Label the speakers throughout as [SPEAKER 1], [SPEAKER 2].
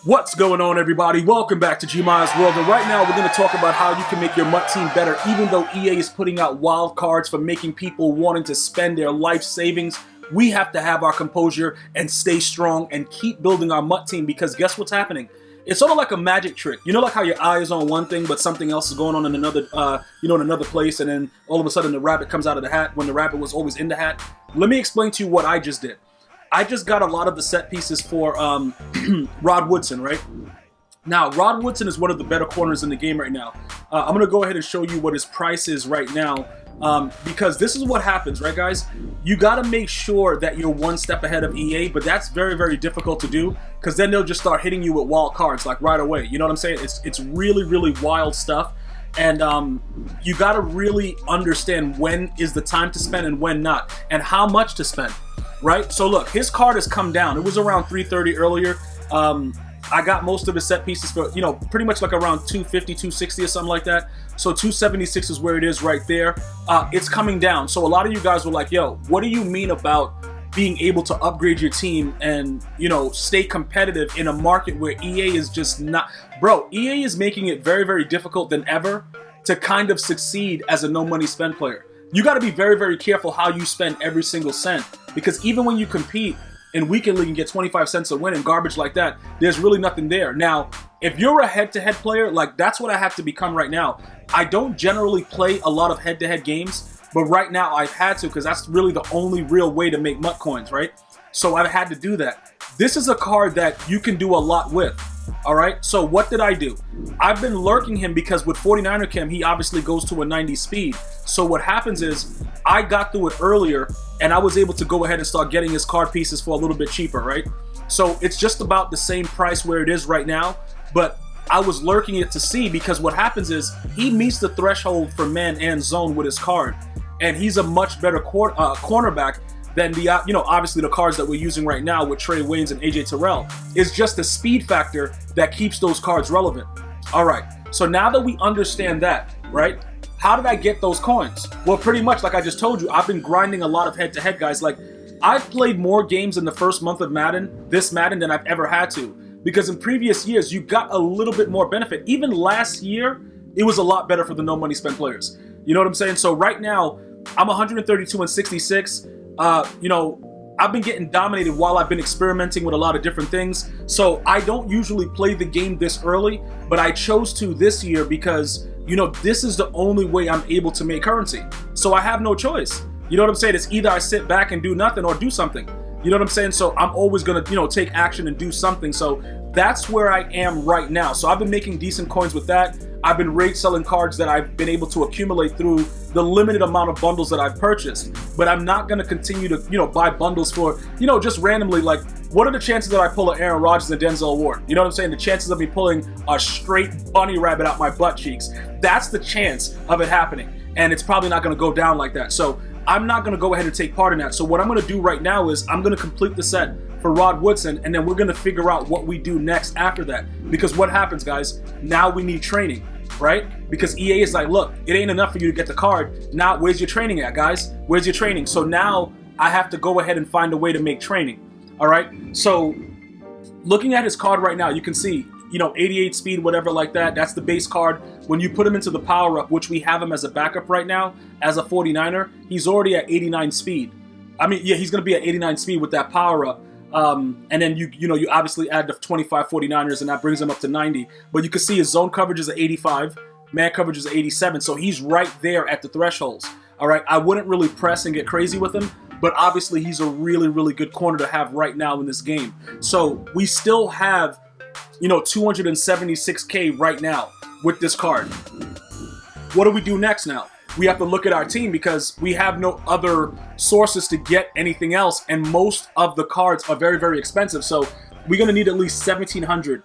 [SPEAKER 1] What's going on, everybody? Welcome back to GmiasWorld, and right now we're going to talk about how you can make your MUT team better. Even though EA is putting out wild cards for making people wanting to spend their life savings, we have to have our composure and stay strong and keep building our MUT team, because guess what's happening? It's sort of like a magic trick. You know, like how your eye is on one thing, but something else is going on in another, in another place, and then all of a sudden the rabbit comes out of the hat when the rabbit was always in the hat. Let me explain to you what I just did. I just got a lot of the set pieces for Rod Woodson, right? Now, Rod Woodson is one of the better corners in the game right now. I'm going to go ahead and show you what his price is right now, because this is what happens, right, guys? You got to make sure that you're one step ahead of EA, but that's very, very difficult to do, because then they'll just start hitting you with wild cards, like right away. You know what I'm saying? It's really, really wild stuff. And you got to really understand when is the time to spend and when not, and how much to spend. Right? So look, his card has come down. It was around 330 earlier. I got most of his set pieces for, pretty much like around 250, 260 or something like that. So 276 is where it is right there. It's coming down. So a lot of you guys were like, yo, what do you mean about being able to upgrade your team and, stay competitive in a market where EA is just not... Bro, EA is making it very, very difficult than ever to kind of succeed as a no money spend player. You got to be very, very careful how you spend every single cent, because even when you compete in Weekend League and get 25 cents a win and garbage like that, there's really nothing there. Now, if you're a head-to-head player, like that's what I have to become right now. I don't generally play a lot of head-to-head games, but right now I've had to, because that's really the only real way to make MUT coins, right? So I've had to do that. This is a card that you can do a lot with. All right, so what did I do? I've been lurking him because with 49er Chem, he obviously goes to a 90 speed. So what happens is I got through it earlier and I was able to go ahead and start getting his card pieces for a little bit cheaper, right? So it's just about the same price where it is right now, but I was lurking it to see, because what happens is he meets the threshold for man and zone with his card, and he's a much better cornerback than the, obviously the cards that we're using right now with Trey Waynes and AJ Terrell. It's just the speed factor that keeps those cards relevant. All right, so now that we understand that, right, how did I get those coins? Well, pretty much like I just told you, I've been grinding a lot of head-to-head guys. Like, I've played more games in the first month of this Madden, than I've ever had to, because in previous years, you got a little bit more benefit. Even last year, it was a lot better for the no money spend players. You know what I'm saying? So right now, I'm 132 and 66. I've been getting dominated while I've been experimenting with a lot of different things. So I don't usually play the game this early, but I chose to this year because, this is the only way I'm able to make currency. So I have no choice. You know what I'm saying? It's either I sit back and do nothing or do something. You know what I'm saying? So I'm always going to, take action and do something. So that's where I am right now. So I've been making decent coins with that. I've been rate selling cards that I've been able to accumulate through the limited amount of bundles that I've purchased. But I'm not going to continue to, buy bundles for, just randomly. Like, what are the chances that I pull an Aaron Rodgers and Denzel Ward? You know what I'm saying? The chances of me pulling a straight bunny rabbit out my butt cheeks. That's the chance of it happening. And it's probably not going to go down like that. So I'm not going to go ahead and take part in that. So what I'm going to do right now is I'm going to complete the set for Rod Woodson, and then we're going to figure out what we do next after that. Because what happens, guys, now we need training, right? Because EA is like, look, it ain't enough for you to get the card. Now, where's your training at, guys? Where's your training? So now I have to go ahead and find a way to make training, all right? So looking at his card right now, you can see, 88 speed, whatever like that. That's the base card. When you put him into the power-up, which we have him as a backup right now, as a 49er, he's already at 89 speed. I mean, yeah, he's going to be at 89 speed with that power-up. And then you obviously add the 25 49ers, and that brings him up to 90. But you can see his zone coverage is at 85, man coverage is at 87, so he's right there at the thresholds. All right, I wouldn't really press and get crazy with him, but obviously he's a really, really good corner to have right now in this game. So we still have, 276K right now with this card. What do we do next now? We have to look at our team, because we have no other sources to get anything else, and most of the cards are very, very expensive. So we're going to need at least 1,700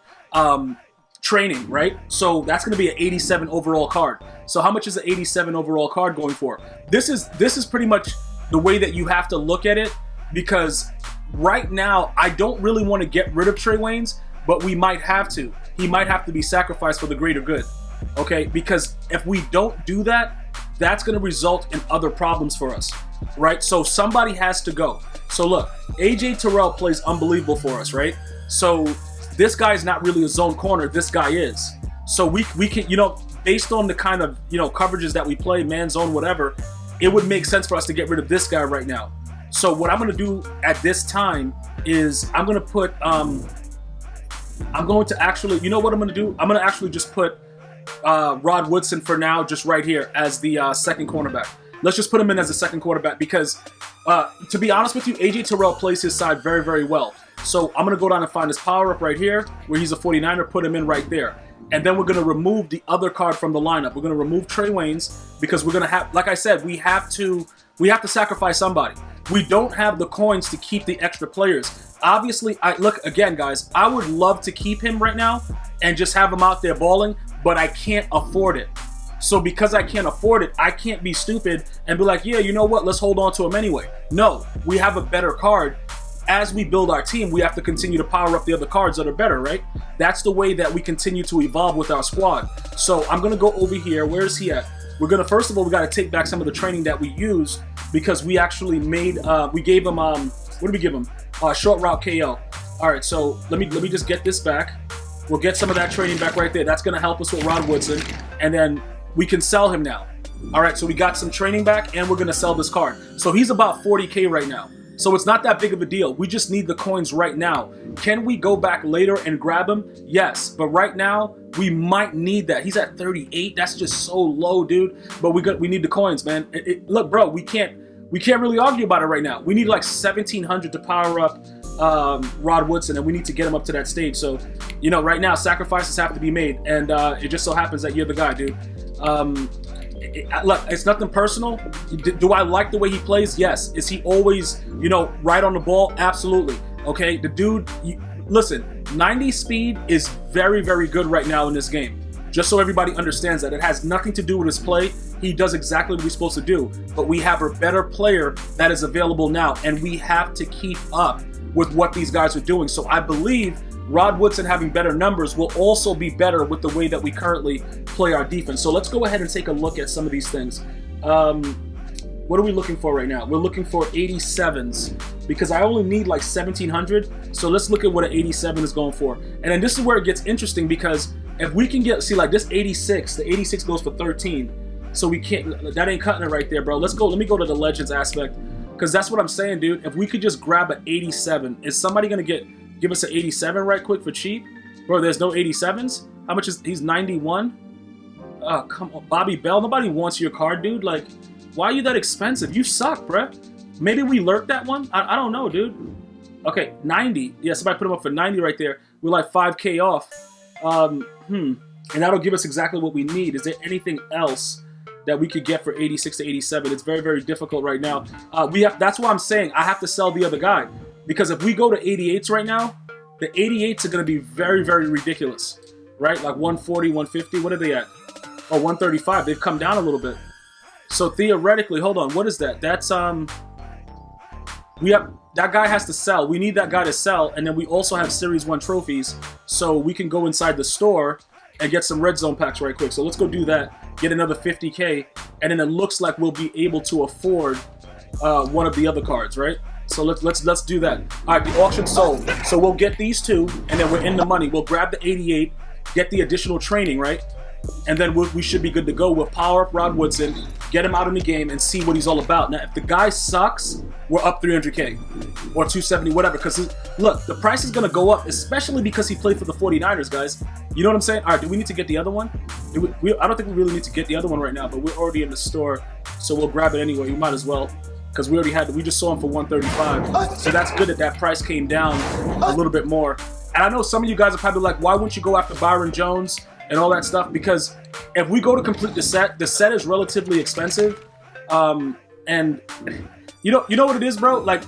[SPEAKER 1] training, right? So that's going to be an 87 overall card. So how much is an 87 overall card going for? This is pretty much the way that you have to look at it, because right now I don't really want to get rid of Trey Waynes, but we might have to. He might have to be sacrificed for the greater good, okay? Because if we don't do that, that's going to result in other problems for us, right? So somebody has to go. So look, AJ Terrell plays unbelievable for us, right? So this guy is not really a zone corner. This guy is. So we can, you know, based on the kind of, you know, coverages that we play, man, zone, whatever, it would make sense for us to get rid of this guy right now. So what I'm going to do at this time is I'm going to put, I'm going to actually, you know what I'm going to do? I'm going to actually just put Rod Woodson for now, just right here as the second cornerback. Let's just put him in as the second quarterback because, to be honest with you, AJ Terrell plays his side very, very well. So I'm going to go down and find his power up right here where he's a 49er, put him in right there. And then we're going to remove the other card from the lineup. We're going to remove Trey Waynes because we're going to have, like I said, we have to sacrifice somebody. We don't have the coins to keep the extra players. Obviously, look, again, guys, I would love to keep him right now and just have him out there balling, but I can't afford it. So because I can't afford it, I can't be stupid and be like, yeah, you know what, let's hold on to him anyway. No, we have a better card. As we build our team, we have to continue to power up the other cards that are better, right? That's the way that we continue to evolve with our squad. So I'm going to go over here. Where is he at? We're going to, first of all, we got to take back some of the training that we used because we actually made, we gave him, what did we give him? Short route KO. All right, so let me just get this back. We'll get some of that training back right there. That's going to help us with Rod Woodson. And then we can sell him now. All right, so we got some training back and we're going to sell this card. So he's about 40K right now. So it's not that big of a deal. We just need the coins right now. Can we go back later and grab him? Yes, but right now we might need that. He's at 38. That's just so low, dude. But we need the coins, man. Look, bro, we can't really argue about it right now. We need like 1,700 to power up Rod Woodson, and we need to get him up to that stage. So, you know, right now sacrifices have to be made, and it just so happens that you're the guy, dude. Look, it's nothing personal. Do I like the way he plays? Yes. Is he always, you know, right on the ball? Absolutely. Okay, the dude, listen, 90 speed is very, very good right now in this game. Just so everybody understands that. It has nothing to do with his play. He does exactly what he's supposed to do. But we have a better player that is available now, and we have to keep up with what these guys are doing. So I believe Rod Woodson having better numbers will also be better with the way that we currently play our defense. So let's go ahead and take a look at some of these things. What are we looking for right now? We're looking for 87s because I only need like 1,700. So let's look at what an 87 is going for. And then this is where it gets interesting because if we can get, see like this 86, the 86 goes for 13. So we can't, that ain't cutting it right there, bro. Let's go, let me go to the Legends aspect because that's what I'm saying, dude. If we could just grab an 87, is somebody going to give us an 87 right quick for cheap? Bro, there's no 87s? How much is, he's 91? Come on, Bobby Bell, nobody wants your card, dude. Like, why are you that expensive? You suck, bruh. Maybe we lurked that one? I don't know, dude. Okay, 90. Yeah, somebody put him up for 90 right there. We're like 5K off. And that'll give us exactly what we need. Is there anything else that we could get for 86 to 87? It's very, very difficult right now. That's why I'm saying I have to sell the other guy. Because if we go to 88s right now, the 88s are going to be very, very ridiculous. Right? Like 140, 150. What are they at? Oh, 135. They've come down a little bit. So theoretically, hold on. What is that? That's, that guy has to sell. We need that guy to sell. And then we also have Series 1 trophies. So we can go inside the store and get some red zone packs right quick. So let's go do that. Get another 50K. And then it looks like we'll be able to afford one of the other cards, right? So let's do that. All right, the auction sold. So we'll get these two, and then we're in the money. We'll grab the 88, get the additional training, right? And then we should be good to go. We'll power up Rod Woodson, get him out in the game, and see what he's all about. Now, if the guy sucks, we're up 300K or 270, whatever. Because, look, the price is going to go up, especially because he played for the 49ers, guys. You know what I'm saying? All right, do we need to get the other one? I don't think we really need to get the other one right now, but we're already in the store, so we'll grab it anyway. We might as well. Because we just saw him for 135. So that's good that price came down a little bit more. And I know some of you guys are probably like, why wouldn't you go after Byron Jones and all that stuff? Because if we go to complete the set is relatively expensive. And you know what it is, bro? Like,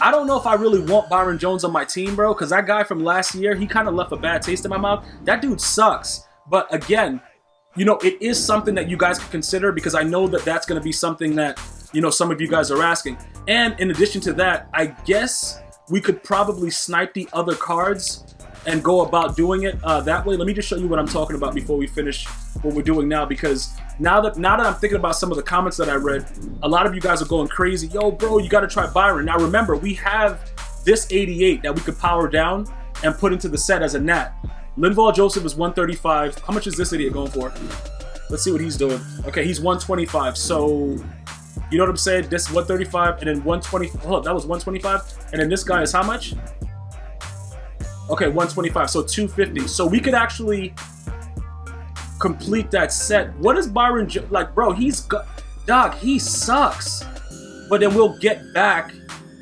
[SPEAKER 1] I don't know if I really want Byron Jones on my team, bro. Because that guy from last year, he kind of left a bad taste in my mouth. That dude sucks. But again, you know, it is something that you guys can consider because I know that that's going to be something that, you know, some of you guys are asking. And in addition to that, I guess we could probably snipe the other cards and go about doing it that way. Let me just show you what I'm talking about before we finish what we're doing now, because now that I'm thinking about some of the comments that I read, a lot of you guys are going crazy. Yo, bro, you got to try Byron. Now remember, we have this 88 that we could power down, and put into the set as a nat. Linval Joseph is 135. How much is this idiot going for? Let's see what he's doing. Okay, he's 125. So, you know what I'm saying? This 135 and then 120. Oh, that was 125. And then this guy is how much? Okay, 125. So 250. So we could actually complete that set. What is Byron like, bro? Dog, he sucks. But then we'll get back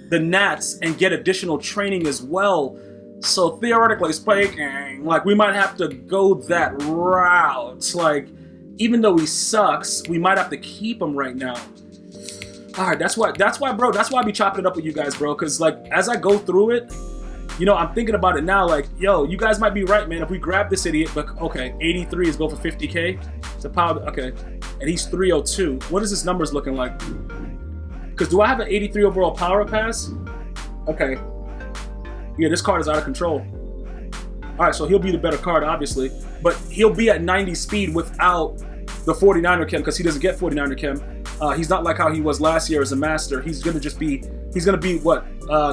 [SPEAKER 1] the nats and get additional training as well. So theoretically speaking, like, we might have to go that route. Like, even though he sucks, we might have to keep him right now. All right, that's why, bro. That's why I be chopping it up with you guys, bro. Because, like, as I go through it, you know, I'm thinking about it now. Like, yo, you guys might be right, man. If we grab this idiot, but okay, 83 is go for 50K. It's a power. Okay, and he's 302. What is his numbers looking like? Because do I have an 83 overall power pass? Okay. Yeah, this card is out of control. All right, so he'll be the better card, obviously. But he'll be at 90 speed without the 49er chem, because he doesn't get 49er chem. He's not like how he was last year as a master. He's gonna be what,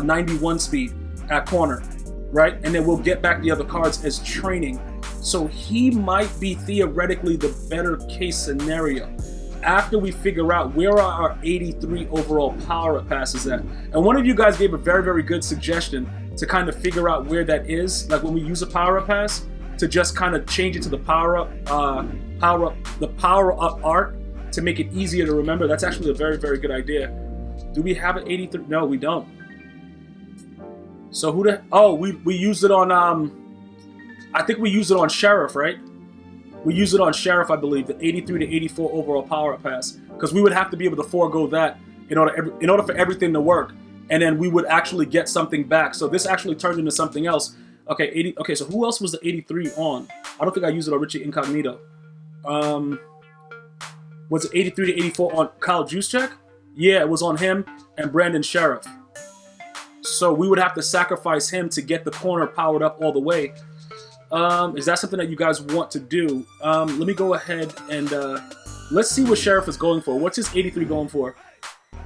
[SPEAKER 1] 91 speed at corner, right? And then we'll get back the other cards as training. So he might be theoretically the better case scenario after we figure out where are our 83 overall power-up passes at. And one of you guys gave a very, very good suggestion to kind of figure out where that is. Like when we use a power-up pass, to just kind of change it to the power-up art to make it easier to remember. That's actually a very, very good idea. Do we have an 83? No, we don't. So we used it on, I think we used it on Sheriff, right? We used it on Sheriff, I believe, the 83 to 84 overall power-up pass, because we would have to be able to forego that in order for everything to work, and then we would actually get something back. So this actually turned into something else. Okay, 80. Okay, so who else was the 83 on? I don't think I used it on Richie Incognito. Was it 83 to 84 on Kyle Juszczyk? Yeah, it was on him and Brandon Sheriff. So we would have to sacrifice him to get the corner powered up all the way. Is that something that you guys want to do? Let me go ahead and let's see what Sheriff is going for. What's his 83 going for?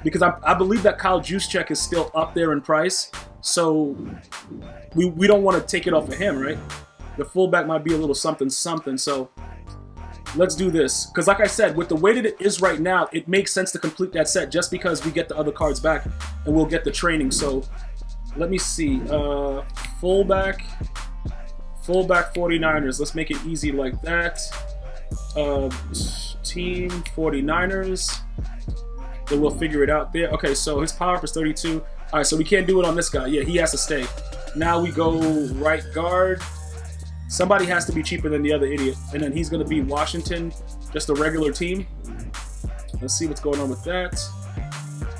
[SPEAKER 1] Because I believe that Kyle Juszczyk is still up there in price. So we don't want to take it off of him, right? The fullback might be a little something. So let's do this. Because like I said, with the way that it is right now, it makes sense to complete that set just because we get the other cards back and we'll get the training. So let me see. Fullback 49ers. Let's make it easy like that. Team 49ers. Then we'll figure it out there. Okay, so his power up is 32. All right, so we can't do it on this guy. Yeah, he has to stay. Now we go right guard. Somebody has to be cheaper than the other idiot. And then he's going to be Washington, just a regular team. Let's see what's going on with that.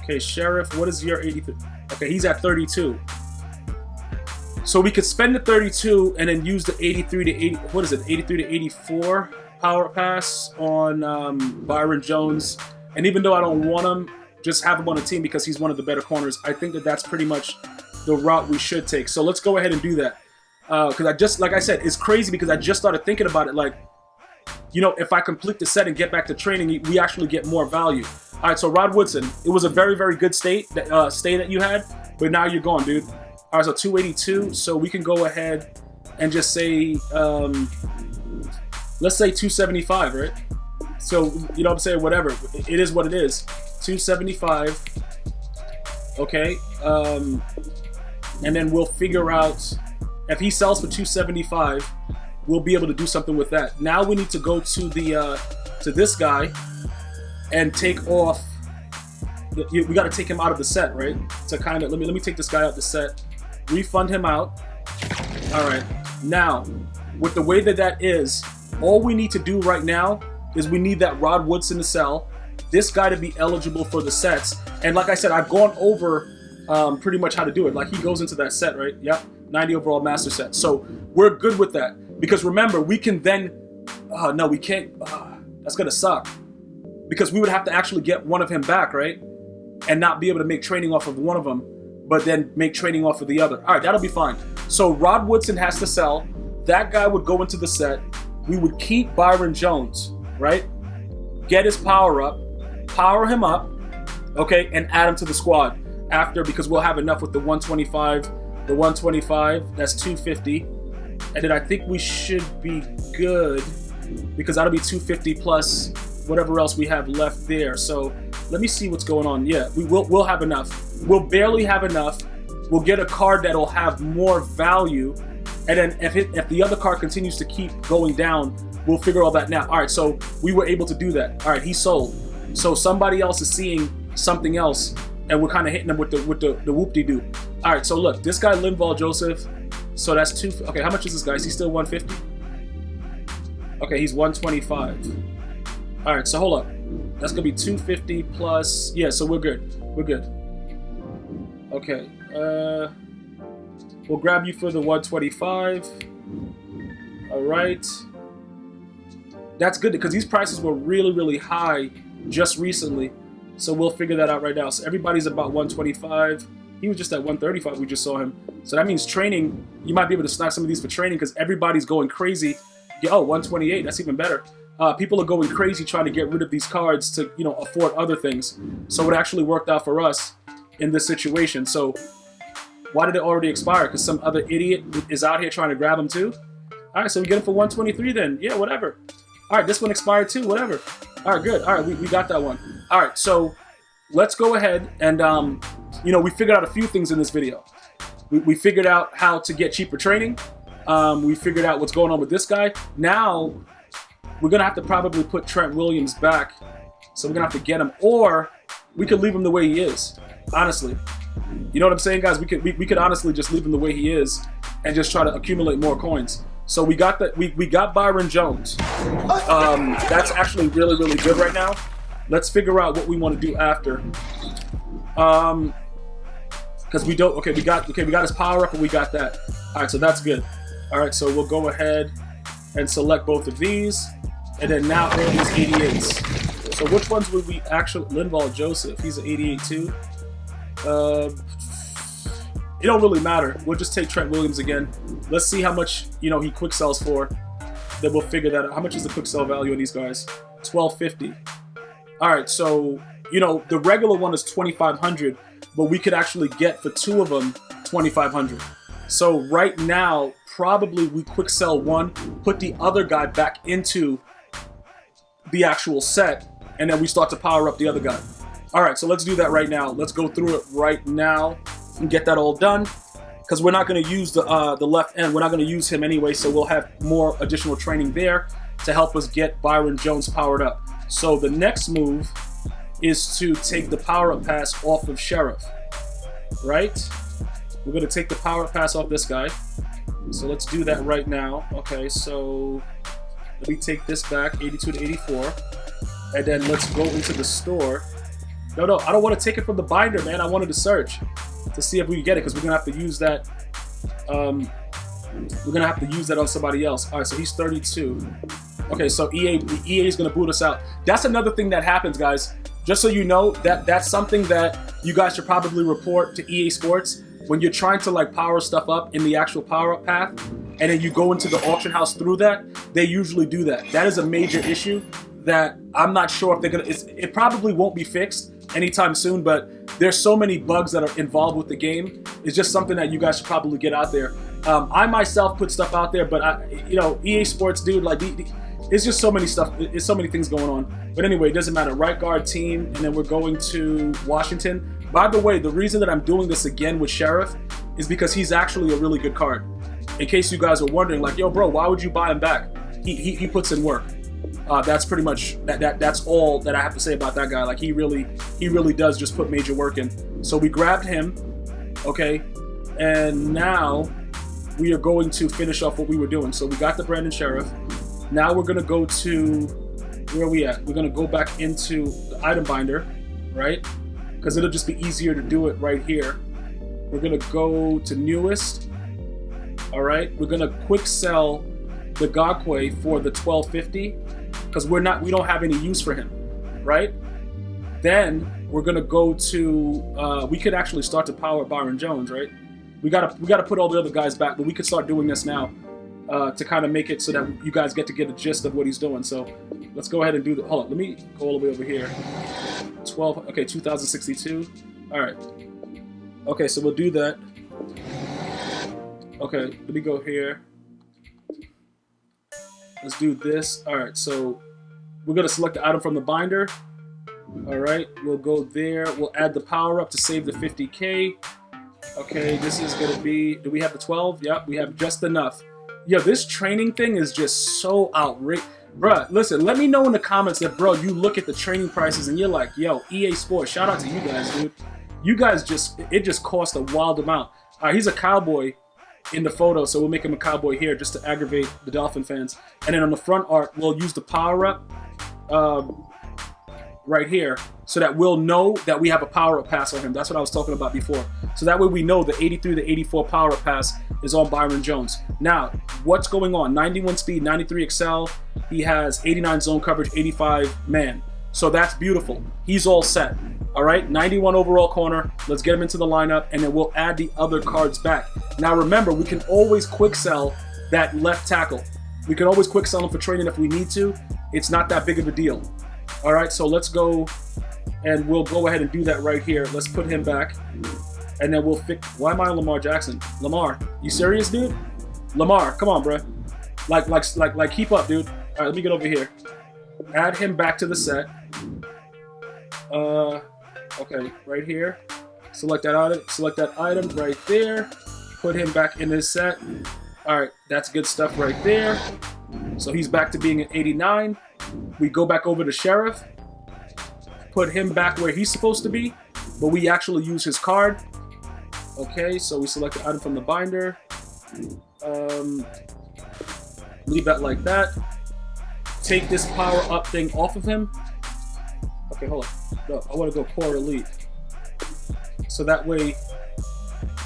[SPEAKER 1] Okay, Sheriff, what is your 83? Okay, he's at 32. So we could spend the 32 and then use the 83 to 80. What is it? 83 to 84 power pass on Byron Jones. And even though I don't want him, just have him on the team because he's one of the better corners. I think that that's pretty much the route we should take. So let's go ahead and do that. Because like I said, it's crazy because I just started thinking about it. Like, you know, if I complete the set and get back to training, we actually get more value. All right, so Rod Woodson, it was a very, very good stay that you had, but now you're gone, dude. All right, so 282. So we can go ahead and just say, let's say 275, right? So, you know what I'm saying? Whatever. It is what it is. 275. Okay. And then we'll figure out if he sells for 275, we'll be able to do something with that. Now we need to go to the to this guy and take off. We got to take him out of the set, right? To kind of let me take this guy out the set, refund him out. All right. Now, with the way that is, all we need to do right now is we need that Rod Woodson to sell, this guy to be eligible for the sets. And like I said, I've gone over pretty much how to do it. Like he goes into that set, right? Yep, 90 overall master set. So we're good with that. Because remember, we can then, no, we can't, that's gonna suck. Because we would have to actually get one of him back, right? And not be able to make training off of one of them, but then make training off of the other. All right, that'll be fine. So Rod Woodson has to sell. That guy would go into the set. We would keep Byron Jones, right? Get his power up, power him up, okay, and add him to the squad after, because we'll have enough with the 125 the 125, that's 250. And then I think we should be good because that'll be 250 plus whatever else we have left there. So let me see what's going on. Yeah, we'll have enough. We'll barely have enough. We'll get a card that'll have more value. And then if the other card continues to keep going down, we'll figure all that now. All right, so we were able to do that. All right, he sold. So somebody else is seeing something else, and we're kind of hitting them with the whoop-de-doo. All right, so look, this guy Linval Joseph. So that's two. Okay, how much is this guy? Is he still 150? Okay, he's 125. All right, so hold up. That's gonna be 250 plus. Yeah, so we're good. We're good. Okay. We'll grab you for the 125. All right. That's good because these prices were really, really high just recently. So we'll figure that out right now. So everybody's about 125. He was just at 135. We just saw him. So that means training. You might be able to snag some of these for training because everybody's going crazy. Oh, 128. That's even better. People are going crazy trying to get rid of these cards to, you know, afford other things. So it actually worked out for us in this situation. So why did it already expire? Because some other idiot is out here trying to grab them too? All right, so we get them for 123 then. Yeah, whatever. All right, this one expired too, whatever. All right, good. All right, we got that one. All right, so let's go ahead and, you know, we figured out a few things in this video. We figured out how to get cheaper training. We figured out what's going on with this guy. Now, we're going to have to probably put Trent Williams back. So we're going to have to get him. Or we could leave him the way he is, honestly. You know what I'm saying, guys? We could honestly just leave him the way he is and just try to accumulate more coins. So we got that. We got Byron Jones. That's actually really, really good right now. Let's figure out what we want to do after. Because we don't. Okay, we got his power up, and we got that. All right, so that's good. All right, so we'll go ahead and select both of these, and then now all these 88s. So which ones would we actually? Linval Joseph, he's an 88 too. It don't really matter. We'll just take Trent Williams again. Let's see how much, you know, he quick sells for. Then we'll figure that out. How much is the quick sell value of these guys? 1250. All right, so, you know, the regular one is 2500, but we could actually get for two of them 2500. So right now, probably we quick sell one, put the other guy back into the actual set, and then we start to power up the other guy. All right, so let's do that right now. Let's go through it right now and get that all done, because we're not going to use the left end. We're not going to use him anyway, so we'll have more additional training there to help us get Byron Jones powered up. So the next move is to take the power-up pass off of Sheriff, right? We're going to take the power-up pass off this guy. So let's do that right now. Okay, so let me take this back, 82 to 84, and then let's go into the store. No, I don't want to take it from the binder, man. I wanted to search to see if we can get it, because we're gonna have to use that. We're gonna have to use that on somebody else. All right, so he's 32. Okay, so EA is gonna boot us out. That's another thing that happens, guys. Just so you know, that's something that you guys should probably report to EA Sports when you're trying to like power stuff up in the actual power up path, and then you go into the auction house through that. They usually do that. That is a major issue that I'm not sure if they're gonna. It probably won't be fixed anytime soon, but there's so many bugs that are involved with the game. It's just something that you guys should probably get out there. I myself put stuff out there, but you know, EA Sports, dude, like it's just so many stuff. It's so many things going on. But anyway, it doesn't matter. Right guard team, and then we're going to Washington. By the way, the reason that I'm doing this again with Sheriff is because he's actually a really good card. In case you guys are wondering, like, yo, bro, why would you buy him back? He puts in work. That's pretty much that's all that I have to say about that guy. Like he really does just put major work in. So we grabbed him, okay, and now we are going to finish off what we were doing. So we got the Brandon Sheriff. Now we're gonna go to where are we at? We're gonna go back into the item binder, right? Because it'll just be easier to do it right here. We're gonna go to newest. All right, we're gonna quick sell the Gakwe for the 1250. Because we don't have any use for him, right? Then we're gonna go to. We could actually start to power Byron Jones, right? We gotta put all the other guys back, but we could start doing this now to kind of make it so that you guys get to get a gist of what he's doing. So let's go ahead and do the. Hold on, let me go all the way over here. 12. Okay, 2062. All right. Okay, so we'll do that. Okay, let me go here. Let's do this. All right, so we're gonna select the item from the binder. All right, we'll go there. We'll add the power up to save the 50K. Okay, this is gonna be, do we have the 12? Yep, we have just enough. Yo, this training thing is just so outrageous. Bruh, listen, let me know in the comments that, bro, you look at the training prices and you're like, yo, EA Sports, shout out to you guys, dude. You guys it just cost a wild amount. All right, he's a cowboy in the photo, so we'll make him a cowboy here just to aggravate the Dolphin fans. And then on the front art, we'll use the power up right here so that we'll know that we have a power up pass on him. That's what I was talking about before. So that way we know the 83 to 84 power up pass is on Byron Jones. Now, what's going on? 91 speed, 93 excel. He has 89 zone coverage, 85 man. So that's beautiful. He's all set. All right, 91 overall corner. Let's get him into the lineup, and then we'll add the other cards back. Now remember, we can always quick sell that left tackle. We can always quick sell him for training if we need to. It's not that big of a deal. All right, so let's go, and we'll go ahead and do that right here. Let's put him back, and then we'll fix. Why am I on Lamar Jackson? Lamar, you serious, dude? Lamar, come on, bro. Like, keep up, dude. All right, let me get over here. Add him back to the set. Okay, right here. Select that item right there. Put him back in his set. All right, that's good stuff right there. So he's back to being an 89. We go back over to Sheriff. Put him back where he's supposed to be, but we actually use his card. Okay, so we select the item from the binder. Leave that like that. Take this power up thing off of him. Okay, hold on. No, I want to go core elite. So that way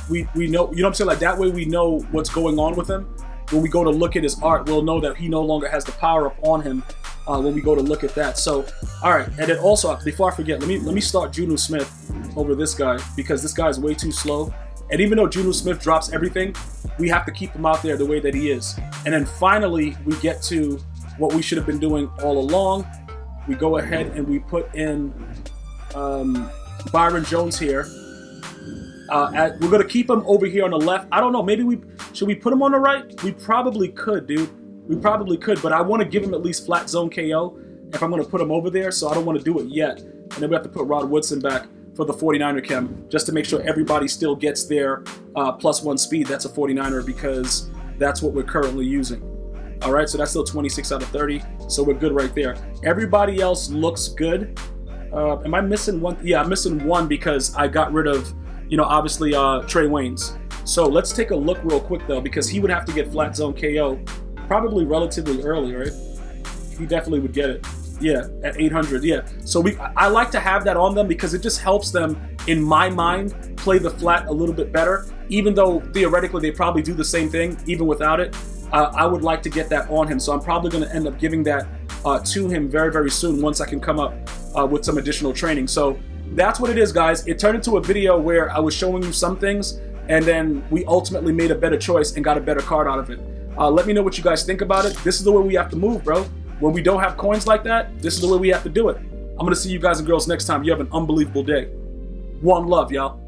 [SPEAKER 1] we know, you know what I'm saying? Like that way we know what's going on with him. When we go to look at his art, we'll know that he no longer has the power up on him when we go to look at that. So, all right, and then also, before I forget, let me start Juno Smith over this guy because this guy is way too slow. And even though Juno Smith drops everything, we have to keep him out there the way that he is. And then finally, we get to what we should have been doing all along. We go ahead and we put in Byron Jones here. We're going to keep him over here on the left. I don't know. Maybe should we put him on the right? We probably could, dude. We probably could, but I want to give him at least flat zone KO if I'm going to put him over there, so I don't want to do it yet. And then we have to put Rod Woodson back for the 49er chem just to make sure everybody still gets their +1 speed. That's a 49er because that's what we're currently using. All right, so that's still 26 out of 30, so we're good right there. Everybody else looks good. Am I missing one? Yeah, I'm missing one because I got rid of, obviously Trey Waynes. So let's take a look real quick though, because he would have to get flat zone KO probably relatively early, right? He definitely would get it. Yeah, at 800, yeah. So I like to have that on them because it just helps them, in my mind, play the flat a little bit better. Even though theoretically they probably do the same thing, even without it. I would like to get that on him. So I'm probably going to end up giving that to him very, very soon once I can come up with some additional training. So that's what it is, guys. It turned into a video where I was showing you some things, and then we ultimately made a better choice and got a better card out of it. Let me know what you guys think about it. This is the way we have to move, bro. When we don't have coins like that, this is the way we have to do it. I'm going to see you guys and girls next time. You have an unbelievable day. One love, y'all.